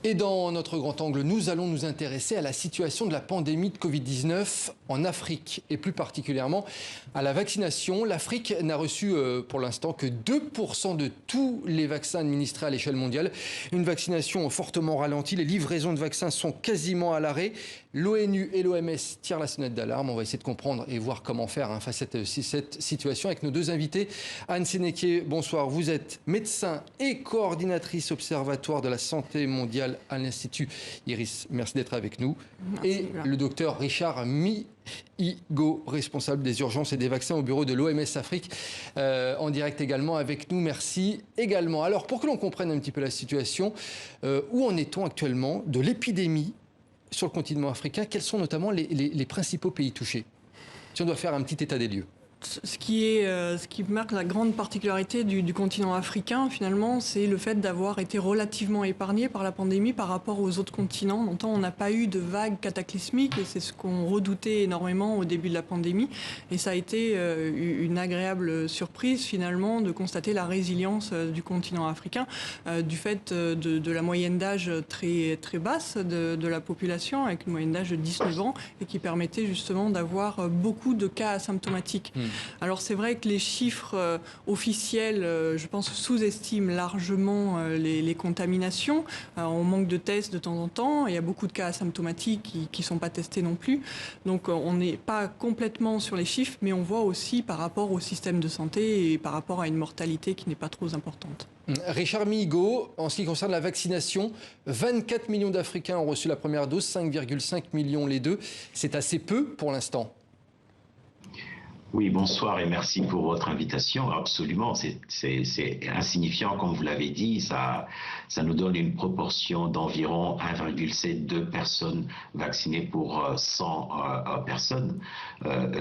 Et dans notre grand angle, nous allons nous intéresser à la situation de la pandémie de Covid-19 en Afrique et plus particulièrement à la vaccination. L'Afrique n'a reçu pour l'instant que 2% de tous les vaccins administrés à l'échelle mondiale. Une vaccination fortement ralentie, les livraisons de vaccins sont quasiment à l'arrêt. L'ONU et l'OMS tirent la sonnette d'alarme. On va essayer de comprendre et voir comment faire face à cette situation avec nos deux invités. Anne Sénéquier, bonsoir. Vous êtes médecin et coordinatrice observatoire de la santé mondiale à l'Institut Iris. Merci d'être avec nous. Merci, et le docteur Richard Mihigo, responsable des urgences et des vaccins au bureau de l'OMS Afrique, en direct également avec nous. Merci également. Alors, pour que l'on comprenne un petit peu la situation, où en est-on actuellement de l'épidémie sur le continent africain? Quels sont notamment les principaux pays touchés? Si on doit faire un petit état des lieux. Ce qui marque la grande particularité du continent africain, finalement, c'est le fait d'avoir été relativement épargné par la pandémie par rapport aux autres continents. Longtemps, on n'a pas eu de vague cataclysmique et c'est ce qu'on redoutait énormément au début de la pandémie. Et ça a été une agréable surprise, finalement, de constater la résilience du continent africain, du fait de la moyenne d'âge très, très basse de la population, avec une moyenne d'âge de 19 ans, et qui permettait justement d'avoir beaucoup de cas asymptomatiques. Alors c'est vrai que les chiffres officiels, je pense, sous-estiment largement les contaminations. On manque de tests de temps en temps. Il y a beaucoup de cas asymptomatiques qui ne sont pas testés non plus. Donc on n'est pas complètement sur les chiffres, mais on voit aussi par rapport au système de santé et par rapport à une mortalité qui n'est pas trop importante. Richard Mihigo, en ce qui concerne la vaccination, 24 millions d'Africains ont reçu la première dose, 5,5 millions les deux. C'est assez peu pour l'instant. Oui, bonsoir et merci pour votre invitation. Absolument, c'est insignifiant comme vous l'avez dit. Ça nous donne une proportion d'environ 1,72 personnes vaccinées pour 100 personnes.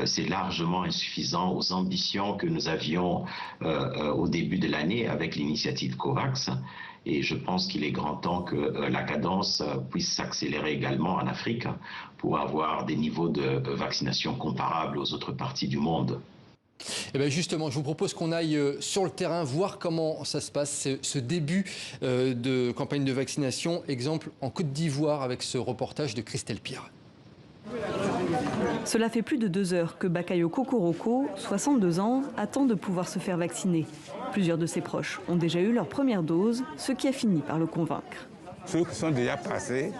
C'est largement insuffisant aux ambitions que nous avions au début de l'année avec l'initiative COVAX. Et je pense qu'il est grand temps que la cadence puisse s'accélérer également en Afrique pour avoir des niveaux de vaccination comparables aux autres parties du monde. Et bien justement, je vous propose qu'on aille sur le terrain, voir comment ça se passe, ce début de campagne de vaccination. Exemple en Côte d'Ivoire avec ce reportage de Christelle Pire. Cela fait plus de 2 heures que Bakayoko Koroko, 62 ans, attend de pouvoir se faire vacciner. Plusieurs de ses proches ont déjà eu leur première dose, ce qui a fini par le convaincre. Ceux qui sont déjà passés,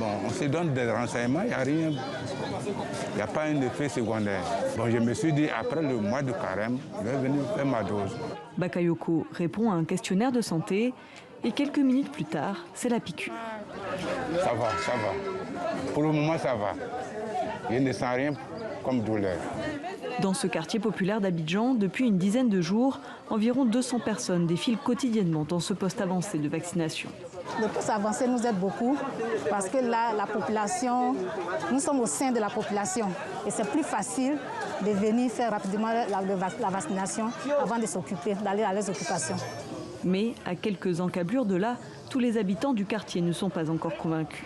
on se donne des renseignements, il n'y a rien, il n'y a pas un effet secondaire. Je me suis dit, après le mois de carême, je vais venir faire ma dose. Bakayoko répond à un questionnaire de santé et quelques minutes plus tard, c'est la piqûre. Ça va. Pour le moment, ça va. Je ne sens rien comme douleur. Dans ce quartier populaire d'Abidjan, depuis une dizaine de jours, environ 200 personnes défilent quotidiennement dans ce poste avancé de vaccination. Le poste avancé nous aide beaucoup parce que là, la population, nous sommes au sein de la population et c'est plus facile de venir faire rapidement la vaccination avant de s'occuper, d'aller à leurs occupations. Mais à quelques encablures de là, tous les habitants du quartier ne sont pas encore convaincus.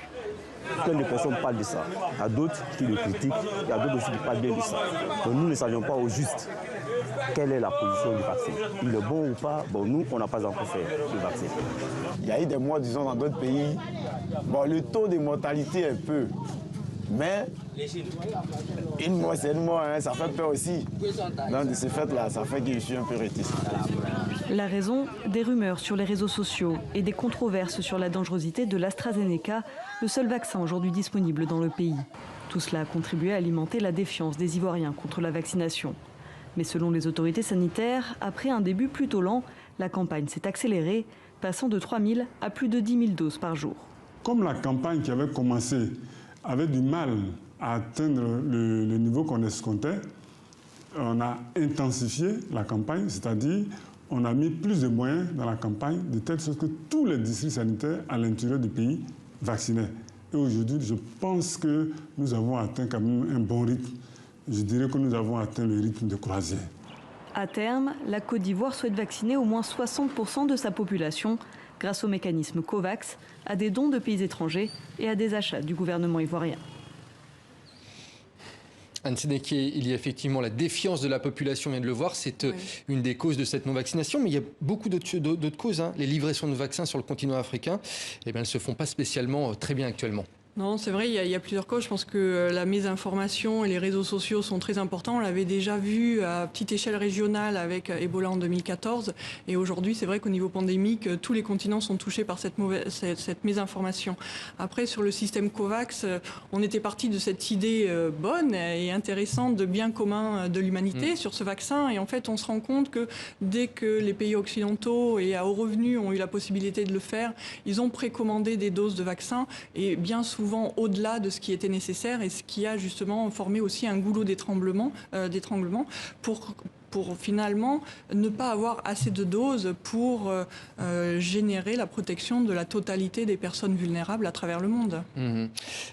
Quand les personnes parlent de ça, il y a d'autres qui le critiquent, il y a d'autres aussi qui parlent bien de ça. Donc nous ne savions pas au juste quelle est la position du vaccin. Il est bon ou pas, nous, on n'a pas encore fait le vaccin. Il y a eu des morts, disons, dans d'autres pays. Le taux de mortalité est peu. Mais une mort, c'est une mort, ça fait peur aussi. Donc de ce fait-là, ça fait que je suis un peu réticent. La raison, des rumeurs sur les réseaux sociaux et des controverses sur la dangerosité de l'AstraZeneca, le seul vaccin aujourd'hui disponible dans le pays. Tout cela a contribué à alimenter la défiance des Ivoiriens contre la vaccination. Mais selon les autorités sanitaires, après un début plutôt lent, la campagne s'est accélérée, passant de 3 000 à plus de 10 000 doses par jour. Comme la campagne qui avait commencé avait du mal à atteindre le niveau qu'on escomptait, on a intensifié la campagne, c'est-à-dire on a mis plus de moyens dans la campagne, de telle sorte que tous les districts sanitaires à l'intérieur du pays vaccinaient. Et aujourd'hui, je pense que nous avons atteint quand même un bon rythme. Je dirais que nous avons atteint le rythme de croisière. À terme, la Côte d'Ivoire souhaite vacciner au moins 60% de sa population grâce au mécanisme COVAX, à des dons de pays étrangers et à des achats du gouvernement ivoirien. Anne Sénéquier, il y a effectivement la défiance de la population, on vient de le voir, c'est une des causes de cette non-vaccination, mais il y a beaucoup d'autres causes. Hein. Les livraisons de vaccins sur le continent africain, elles ne se font pas spécialement très bien actuellement. Non, c'est vrai, il y a plusieurs causes. Je pense que la mésinformation et les réseaux sociaux sont très importants. On l'avait déjà vu à petite échelle régionale avec Ebola en 2014. Et aujourd'hui, c'est vrai qu'au niveau pandémique, tous les continents sont touchés par cette mésinformation. Après, sur le système COVAX, on était parti de cette idée bonne et intéressante de bien commun de l'humanité sur ce vaccin. Et en fait, on se rend compte que dès que les pays occidentaux et à haut revenu ont eu la possibilité de le faire, ils ont précommandé des doses de vaccins et bien souvent au-delà de ce qui était nécessaire et ce qui a justement formé aussi un goulot d'étranglement pour finalement ne pas avoir assez de doses pour générer la protection de la totalité des personnes vulnérables à travers le monde.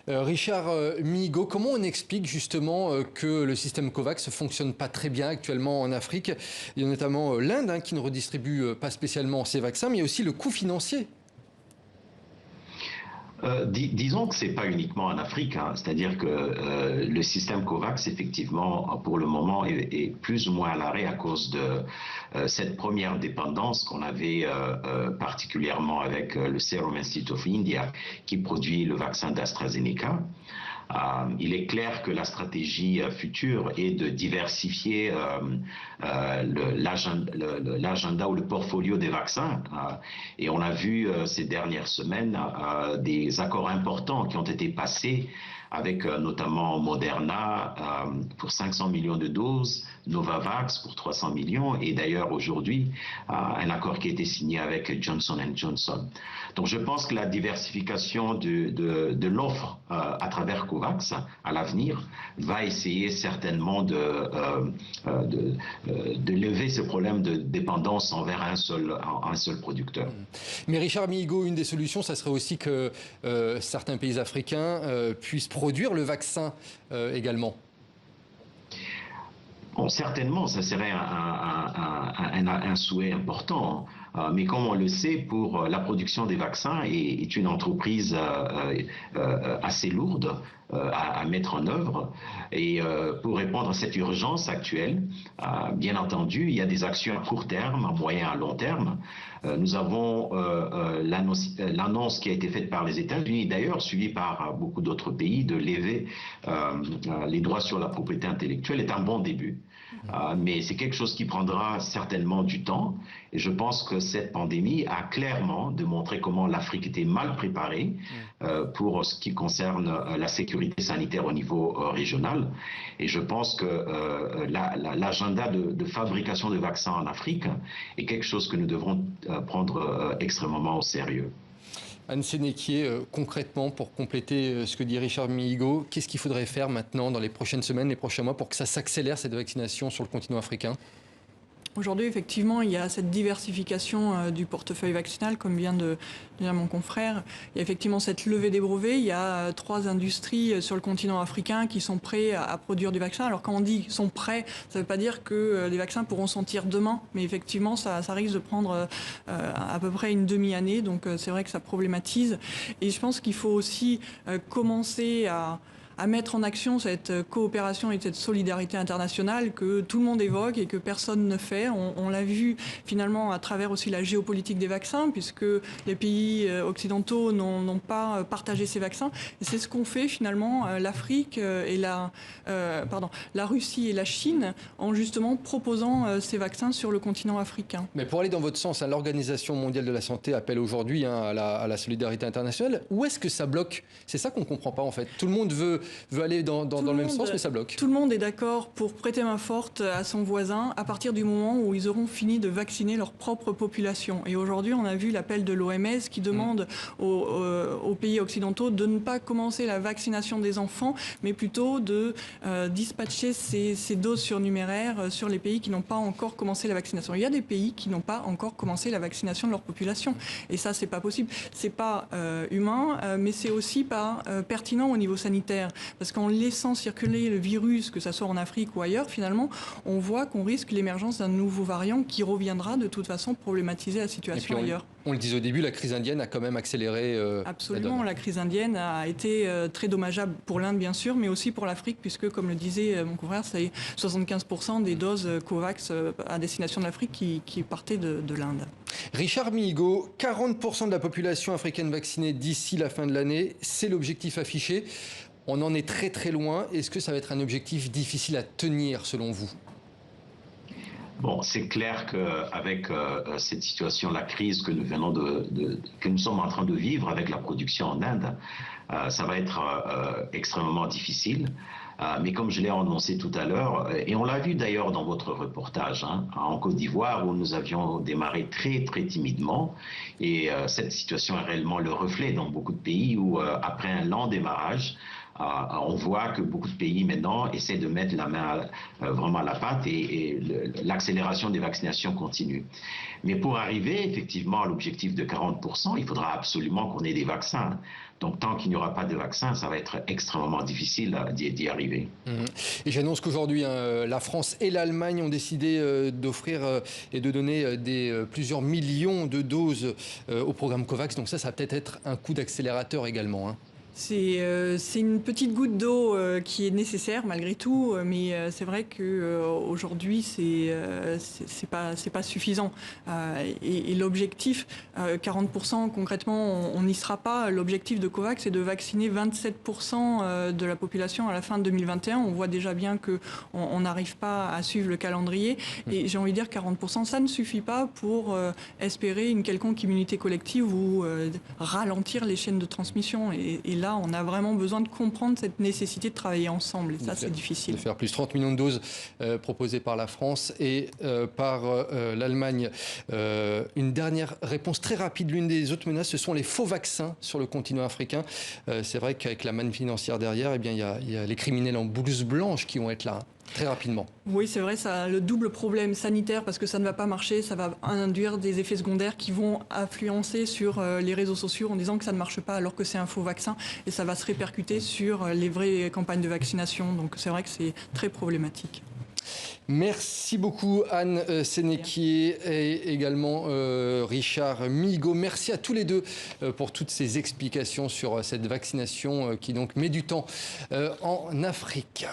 Richard Mihigo, comment on explique justement que le système COVAX ne fonctionne pas très bien actuellement en Afrique? Il y a notamment l'Inde qui ne redistribue pas spécialement ses vaccins, mais il y a aussi le coût financier. Disons que ce n'est pas uniquement en Afrique, hein. C'est-à-dire que le système COVAX, effectivement, pour le moment, est plus ou moins à l'arrêt à cause de cette première dépendance qu'on avait particulièrement avec le Serum Institute of India, qui produit le vaccin d'AstraZeneca. Il est clair que la stratégie future est de diversifier l'agenda ou le portfolio des vaccins. Et on a vu ces dernières semaines des accords importants qui ont été passés avec notamment Moderna pour 500 millions de doses, Novavax pour 300 millions et d'ailleurs aujourd'hui un accord qui a été signé avec Johnson & Johnson. Donc je pense que la diversification de l'offre à travers COVAX à l'avenir va essayer certainement de lever ce problème de dépendance envers un seul producteur. Mais Richard Mihigo, une des solutions, ça serait aussi que certains pays africains puissent produire le vaccin également. Bon, certainement, ça serait un souhait important. Mais comme on le sait, pour la production des vaccins est une entreprise assez lourde à mettre en œuvre. Et pour répondre à cette urgence actuelle, bien entendu, il y a des actions à court terme, à moyen, à long terme. Nous avons l'annonce qui a été faite par les États-Unis, d'ailleurs suivie par beaucoup d'autres pays, de lever les droits sur la propriété intellectuelle, est un bon début. Mais c'est quelque chose qui prendra certainement du temps. Et je pense que cette pandémie a clairement démontré comment l'Afrique était mal préparée pour ce qui concerne la sécurité sanitaire au niveau régional. Et je pense que l'agenda de fabrication de vaccins en Afrique est quelque chose que nous devrons prendre extrêmement au sérieux. Anne Sénéquier, concrètement, pour compléter ce que dit Richard Mihigo, qu'est-ce qu'il faudrait faire maintenant dans les prochaines semaines, les prochains mois, pour que ça s'accélère, cette vaccination sur le continent africain ? Aujourd'hui, effectivement, il y a cette diversification du portefeuille vaccinal, comme vient de dire mon confrère. Il y a effectivement cette levée des brevets. Il y a 3 industries sur le continent africain qui sont prêts à produire du vaccin. Alors quand on dit qu'ils sont prêts, ça ne veut pas dire que les vaccins pourront sortir demain. Mais effectivement, ça risque de prendre à peu près une demi-année. Donc c'est vrai que ça problématise. Et je pense qu'il faut aussi commencer à mettre en action cette coopération et cette solidarité internationale que tout le monde évoque et que personne ne fait. On l'a vu finalement à travers aussi la géopolitique des vaccins, puisque les pays occidentaux n'ont pas partagé ces vaccins. Et c'est ce qu'ont fait finalement l'Afrique et la Russie et la Chine en justement proposant ces vaccins sur le continent africain. Mais pour aller dans votre sens, l'Organisation mondiale de la santé appelle aujourd'hui à la solidarité internationale. Où est-ce que ça bloque ? C'est ça qu'on ne comprend pas en fait. Tout le monde veut aller dans le même sens, mais ça bloque. Tout le monde est d'accord pour prêter main forte à son voisin à partir du moment où ils auront fini de vacciner leur propre population. Et aujourd'hui, on a vu l'appel de l'OMS qui demande aux pays occidentaux de ne pas commencer la vaccination des enfants, mais plutôt de dispatcher ces doses surnuméraires sur les pays qui n'ont pas encore commencé la vaccination. Il y a des pays qui n'ont pas encore commencé la vaccination de leur population. Et ça, c'est pas possible. C'est pas humain, mais c'est aussi pas pertinent au niveau sanitaire. Parce qu'en laissant circuler le virus, que ce soit en Afrique ou ailleurs, finalement, on voit qu'on risque l'émergence d'un nouveau variant qui reviendra de toute façon problématiser la situation ailleurs. On le disait au début, la crise indienne a quand même accéléré. Absolument, la crise indienne a été très dommageable pour l'Inde bien sûr, mais aussi pour l'Afrique, puisque comme le disait mon confrère, c'est 75% des doses COVAX à destination de l'Afrique qui partaient de l'Inde. Richard Mihigo, 40% de la population africaine vaccinée d'ici la fin de l'année, c'est l'objectif affiché. On en est très très loin. Est-ce que ça va être un objectif difficile à tenir selon vous ? Bon, c'est clair qu'avec cette situation, la crise que nous sommes en train de vivre avec la production en Inde, ça va être extrêmement difficile. Mais comme je l'ai annoncé tout à l'heure, et on l'a vu d'ailleurs dans votre reportage, en Côte d'Ivoire, où nous avions démarré très très timidement, et cette situation est réellement le reflet dans beaucoup de pays où, après un lent démarrage, on voit que beaucoup de pays maintenant essaient de mettre la main vraiment à la pâte et l'accélération des vaccinations continue. Mais pour arriver effectivement à l'objectif de 40%, il faudra absolument qu'on ait des vaccins. Donc tant qu'il n'y aura pas de vaccins, ça va être extrêmement difficile d'y arriver. Et j'annonce qu'aujourd'hui, la France et l'Allemagne ont décidé d'offrir et de donner plusieurs millions de doses au programme COVAX. Donc ça va peut-être être un coup d'accélérateur également. C'est une petite goutte d'eau qui est nécessaire malgré tout, mais c'est vrai qu'aujourd'hui c'est pas suffisant. Et l'objectif, 40% concrètement, on n'y sera pas. L'objectif de COVAX est de vacciner 27% de la population à la fin de 2021. On voit déjà bien qu'on n'arrive pas à suivre le calendrier. Et j'ai envie de dire 40%, ça ne suffit pas pour espérer une quelconque immunité collective ou ralentir les chaînes de transmission. Et là, on a vraiment besoin de comprendre cette nécessité de travailler ensemble. Et ça, c'est difficile. De faire plus 30 millions de doses proposées par la France et par l'Allemagne. Une dernière réponse très rapide. L'une des autres menaces, ce sont les faux vaccins sur le continent africain. C'est vrai qu'avec la manne financière derrière, il y a les criminels en blouse blanche qui vont être là. Très rapidement. Oui, c'est vrai, ça a le double problème sanitaire parce que ça ne va pas marcher, ça va induire des effets secondaires qui vont influencer sur les réseaux sociaux en disant que ça ne marche pas alors que c'est un faux vaccin et ça va se répercuter sur les vraies campagnes de vaccination. Donc c'est vrai que c'est très problématique. Merci beaucoup Anne Sénéquier et également Richard Mihigo. Merci à tous les deux pour toutes ces explications sur cette vaccination qui donc met du temps en Afrique.